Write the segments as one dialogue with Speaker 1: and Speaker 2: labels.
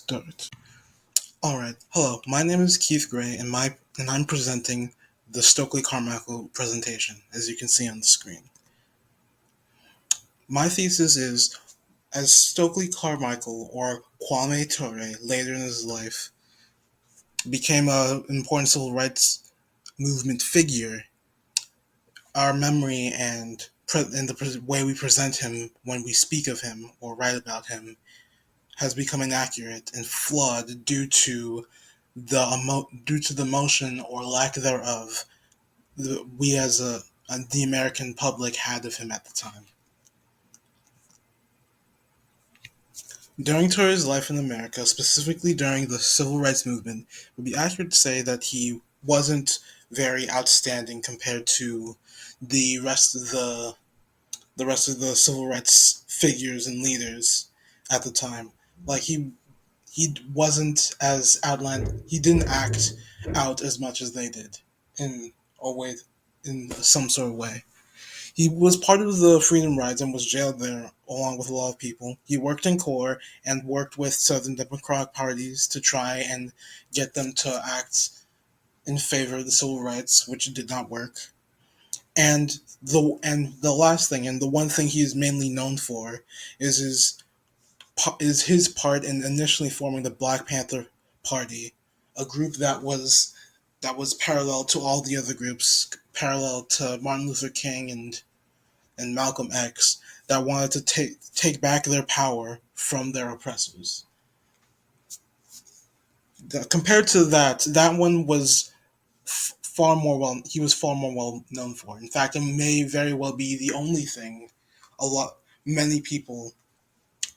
Speaker 1: Start. All right. Hello. My name is Keith Gray, and I'm presenting the Stokely Carmichael presentation, as you can see on the screen. My thesis is, as Stokely Carmichael, or Kwame Ture, later in his life, became an important civil rights movement figure, our memory and the way we present him when we speak of him or write about him has become inaccurate and flawed due to the motion or lack thereof we as the American public had of him at the time. During Ture's life in America, specifically during the civil rights movement, it would be accurate to say that he wasn't very outstanding compared to the rest of the civil rights figures and leaders at the time. Like he wasn't as outlined. He didn't act out as much as they did in a way, in some sort of way. He was part of the Freedom Rides and was jailed there along with a lot of people. He worked in CORE and worked with Southern Democratic parties to try and get them to act in favor of the civil rights, which did not work. And the last thing, and the one thing he is mainly known for, is his part in initially forming the Black Panther Party, a group that was parallel to all the other groups, parallel to Martin Luther King and Malcolm X, that wanted to take back their power from their oppressors. Compared to that one was far more well. He was far more well known for. In fact, it may very well be the only thing many people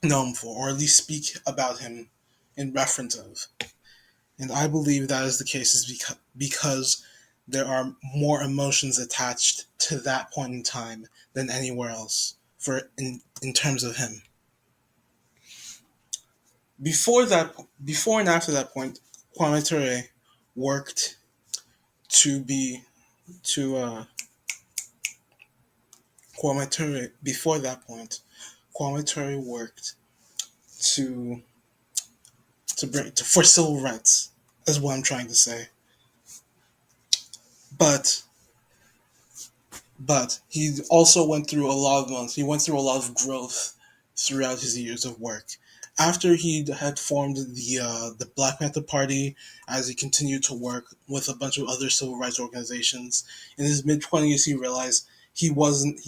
Speaker 1: know him for, or at least speak about him in reference of. And I believe that is the case is because there are more emotions attached to that point in time than anywhere else in terms of him. Before and after that point, Kwame Ture worked to be to Kwame Ture. Before that point, Kwame Ture worked to for civil rights, is what I'm trying to say. But he also went through a lot of months. He went through a lot of growth throughout his years of work. After he had formed the Black Panther Party, as he continued to work with a bunch of other civil rights organizations, in his mid-20s, he realized he wasn't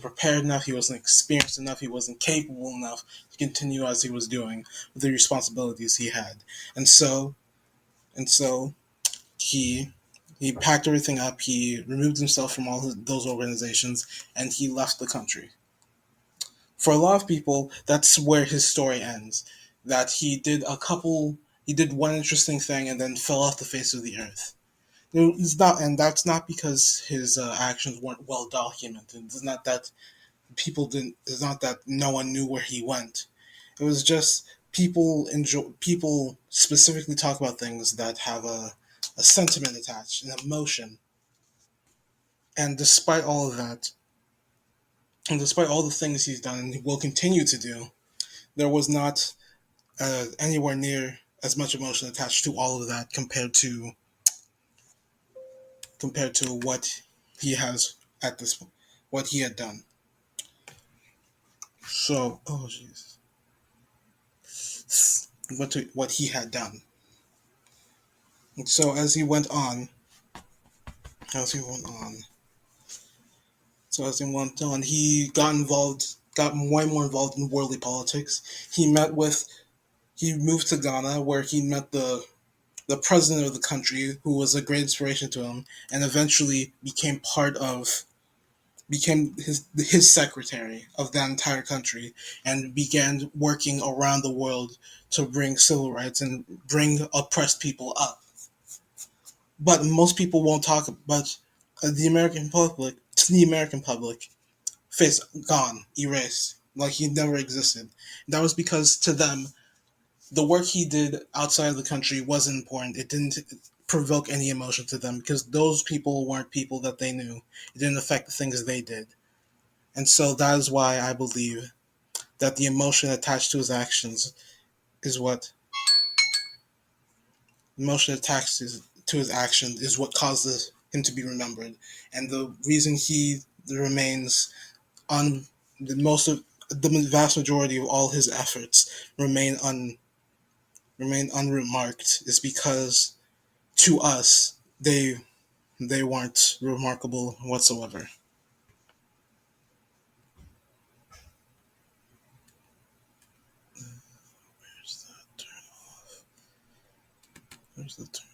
Speaker 1: prepared enough, he wasn't experienced enough, he wasn't capable enough to continue as he was doing with the responsibilities he had, and so he he packed everything up. He removed himself from those organizations, and he left the country. For a lot of people, that's where his story ends. That he did one interesting thing and then fell off the face of the earth. It's not, and that's not because his actions weren't well documented. It's not that people didn't. It's not that no one knew where he went. It was just people specifically talk about things that have a sentiment attached, an emotion. And despite all of that, and despite all the things he's done and will continue to do, there was not anywhere near as much emotion attached to all of that compared to what he has at this point, what he had done. So, oh jeez, what he had done. And so as he went on, he got more and more involved in worldly politics. He moved to Ghana, where he met the president of the country, who was a great inspiration to him, and eventually became his secretary of that entire country, and began working around the world to bring civil rights and bring oppressed people up. But most people won't talk. But the American public, face gone, erased, like he never existed. And that was because to them, the work he did outside of the country wasn't important. It didn't provoke any emotion to them because those people weren't people that they knew. It didn't affect the things they did. And so that is why I believe that the emotion attached to his actions is what emotion attached to his action is what causes him to be remembered, and the reason he remains on the vast majority of all his efforts remain unremarked is because to us they weren't remarkable whatsoever. Where's that turn off? Where's the turn